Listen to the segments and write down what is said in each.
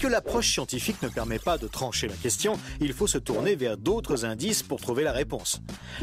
Puisque l'approche scientifique ne permet pas de trancher la question, il faut se tourner vers d'autres indices pour trouver la réponse.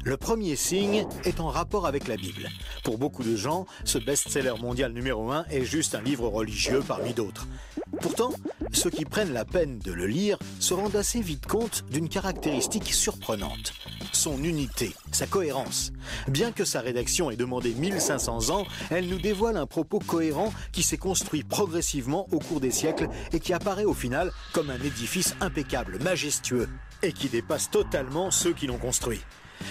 Le premier signe est en rapport avec la Bible. Pour beaucoup de gens, ce best-seller mondial numéro 1 est juste un livre religieux parmi d'autres. Pourtant, ceux qui prennent la peine de le lire se rendent assez vite compte d'une caractéristique surprenante. Son unité, sa cohérence. Bien que sa rédaction ait demandé 1500 ans, elle nous dévoile un propos cohérent qui s'est construit progressivement au cours des siècles et qui apparaît au final comme un édifice impeccable, majestueux, et qui dépasse totalement ceux qui l'ont construit.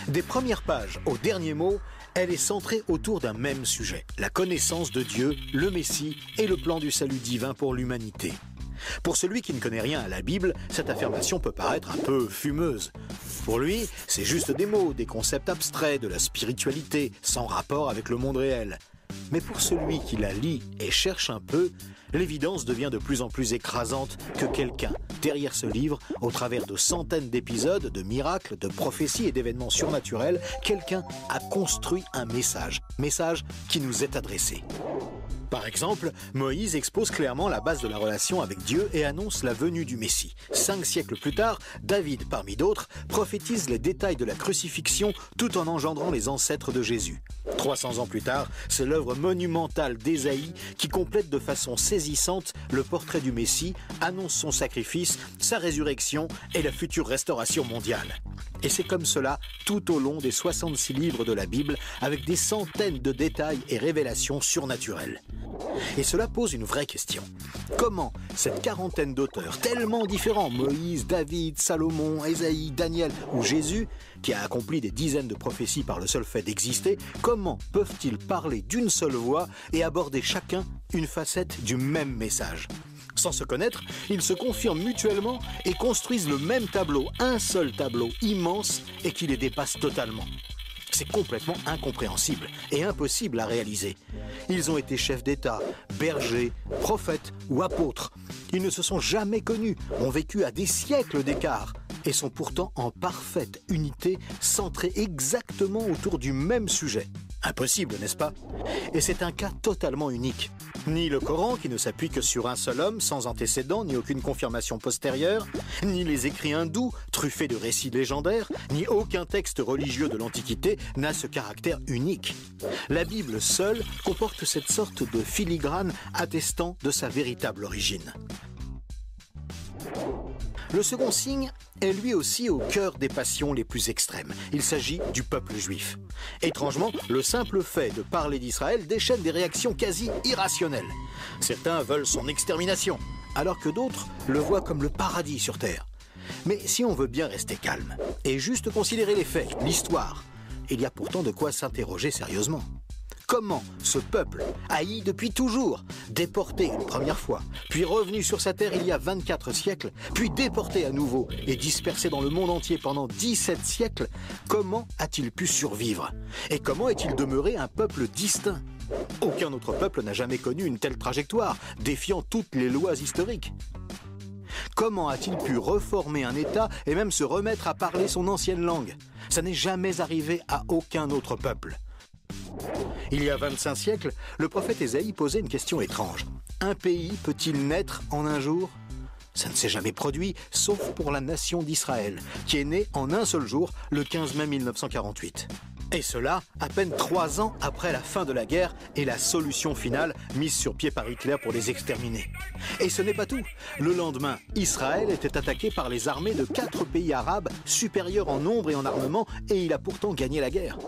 Des premières pages aux derniers mots, elle est centrée autour d'un même sujet, la connaissance de Dieu, le Messie et le plan du salut divin pour l'humanité. Pour celui qui ne connaît rien à la Bible, cette affirmation peut paraître un peu fumeuse. Pour lui, c'est juste des mots, des concepts abstraits, de la spiritualité, sans rapport avec le monde réel. Mais pour celui qui la lit et cherche un peu, l'évidence devient de plus en plus écrasante que quelqu'un, derrière ce livre, au travers de centaines d'épisodes, de miracles, de prophéties et d'événements surnaturels, quelqu'un a construit un message qui nous est adressé. Par exemple, Moïse expose clairement la base de la relation avec Dieu et annonce la venue du Messie. 5 siècles plus tard, David, parmi d'autres, prophétise les détails de la crucifixion tout en engendrant les ancêtres de Jésus. 300 ans plus tard, c'est l'œuvre monumentale d'Ésaïe qui complète de façon saisissante le portrait du Messie, annonce son sacrifice, sa résurrection et la future restauration mondiale. Et c'est comme cela tout au long des 66 livres de la Bible, avec des centaines de détails et révélations surnaturelles. Et cela pose une vraie question. Comment cette quarantaine d'auteurs tellement différents, Moïse, David, Salomon, Ésaïe, Daniel ou Jésus, qui a accompli des dizaines de prophéties par le seul fait d'exister, comment peuvent-ils parler d'une seule voix et aborder chacun une facette du même message ? Sans se connaître, ils se confirment mutuellement et construisent le même tableau, un seul tableau immense et qui les dépasse totalement. C'est complètement incompréhensible et impossible à réaliser. Ils ont été chefs d'État, bergers, prophètes ou apôtres. Ils ne se sont jamais connus, ont vécu à des siècles d'écart et sont pourtant en parfaite unité, centrés exactement autour du même sujet. Impossible, n'est-ce pas? Et c'est un cas totalement unique. Ni le Coran, qui ne s'appuie que sur un seul homme, sans antécédent, ni aucune confirmation postérieure, ni les écrits hindous, truffés de récits légendaires, ni aucun texte religieux de l'Antiquité n'a ce caractère unique. La Bible seule comporte cette sorte de filigrane attestant de sa véritable origine. Le second signe est lui aussi au cœur des passions les plus extrêmes. Il s'agit du peuple juif. Étrangement, le simple fait de parler d'Israël déchaîne des réactions quasi irrationnelles. Certains veulent son extermination, alors que d'autres le voient comme le paradis sur terre. Mais si on veut bien rester calme et juste considérer les faits, l'histoire, il y a pourtant de quoi s'interroger sérieusement. Comment ce peuple, haï depuis toujours, déporté une première fois, puis revenu sur sa terre il y a 24 siècles, puis déporté à nouveau et dispersé dans le monde entier pendant 17 siècles, comment a-t-il pu survivre? Et comment est-il demeuré un peuple distinct? Aucun autre peuple n'a jamais connu une telle trajectoire, défiant toutes les lois historiques. Comment a-t-il pu reformer un État et même se remettre à parler son ancienne langue? Ça n'est jamais arrivé à aucun autre peuple. Il y a 25 siècles, le prophète Ésaïe posait une question étrange. Un pays peut-il naître en un jour? Ça ne s'est jamais produit, sauf pour la nation d'Israël, qui est née en un seul jour, le 15 mai 1948. Et cela, à peine 3 ans après la fin de la guerre et la solution finale mise sur pied par Hitler pour les exterminer. Et ce n'est pas tout. Le lendemain, Israël était attaqué par les armées de 4 pays arabes, supérieurs en nombre et en armement, et il a pourtant gagné la guerre.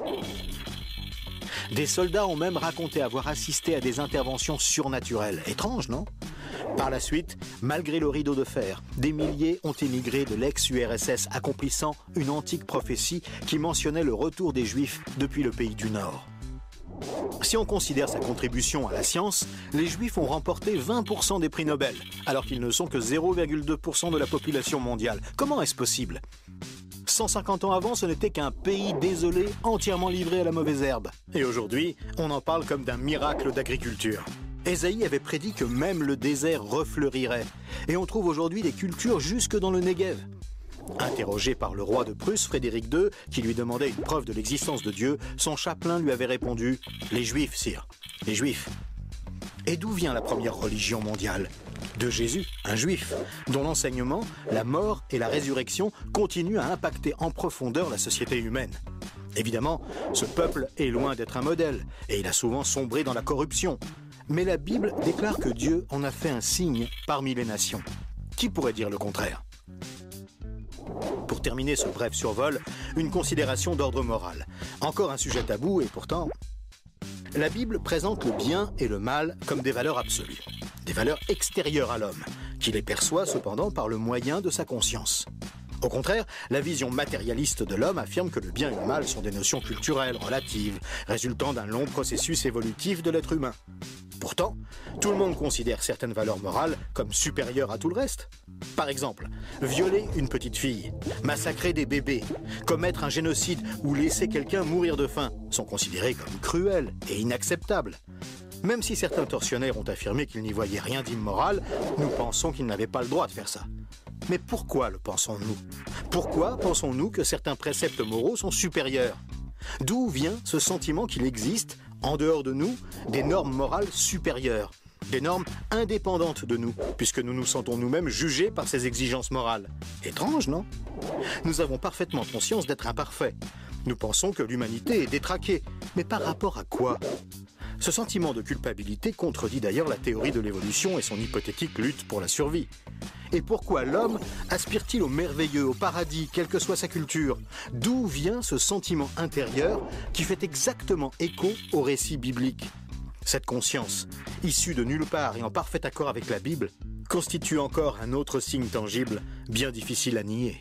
Des soldats ont même raconté avoir assisté à des interventions surnaturelles. Étrange, non? Par la suite, malgré le rideau de fer, des milliers ont émigré de l'ex-URSS, accomplissant une antique prophétie qui mentionnait le retour des Juifs depuis le pays du Nord. Si on considère sa contribution à la science, les Juifs ont remporté 20% des prix Nobel, alors qu'ils ne sont que 0,2% de la population mondiale. Comment est-ce possible? 150 ans avant, ce n'était qu'un pays désolé, entièrement livré à la mauvaise herbe. Et aujourd'hui, on en parle comme d'un miracle d'agriculture. Ésaïe avait prédit que même le désert refleurirait. Et on trouve aujourd'hui des cultures jusque dans le Negev. Interrogé par le roi de Prusse, Frédéric II, qui lui demandait une preuve de l'existence de Dieu, son chapelain lui avait répondu « Les Juifs, sire, les Juifs ». Et d'où vient la première religion mondiale? De Jésus, un juif, dont l'enseignement, la mort et la résurrection continuent à impacter en profondeur la société humaine. Évidemment, ce peuple est loin d'être un modèle, et il a souvent sombré dans la corruption. Mais la Bible déclare que Dieu en a fait un signe parmi les nations. Qui pourrait dire le contraire? Pour terminer ce bref survol, une considération d'ordre moral. Encore un sujet tabou et pourtant... La Bible présente le bien et le mal comme des valeurs absolues, des valeurs extérieures à l'homme, qui les perçoit cependant par le moyen de sa conscience. Au contraire, la vision matérialiste de l'homme affirme que le bien et le mal sont des notions culturelles, relatives, résultant d'un long processus évolutif de l'être humain. Pourtant, tout le monde considère certaines valeurs morales comme supérieures à tout le reste. Par exemple, violer une petite fille, massacrer des bébés, commettre un génocide ou laisser quelqu'un mourir de faim sont considérés comme cruels et inacceptables. Même si certains tortionnaires ont affirmé qu'ils n'y voyaient rien d'immoral, nous pensons qu'ils n'avaient pas le droit de faire ça. Mais pourquoi le pensons-nous? Pourquoi pensons-nous que certains préceptes moraux sont supérieurs? D'où vient ce sentiment qu'il existe, en dehors de nous, des normes morales supérieures, des normes indépendantes de nous, puisque nous nous sentons nous-mêmes jugés par ces exigences morales? Étrange, non? Nous avons parfaitement conscience d'être imparfaits. Nous pensons que l'humanité est détraquée, mais par rapport à quoi? Ce sentiment de culpabilité contredit d'ailleurs la théorie de l'évolution et son hypothétique lutte pour la survie. Et pourquoi l'homme aspire-t-il au merveilleux, au paradis, quelle que soit sa culture? D'où vient ce sentiment intérieur qui fait exactement écho au récit biblique? Cette conscience, issue de nulle part et en parfait accord avec la Bible, constitue encore un autre signe tangible, bien difficile à nier.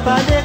pas des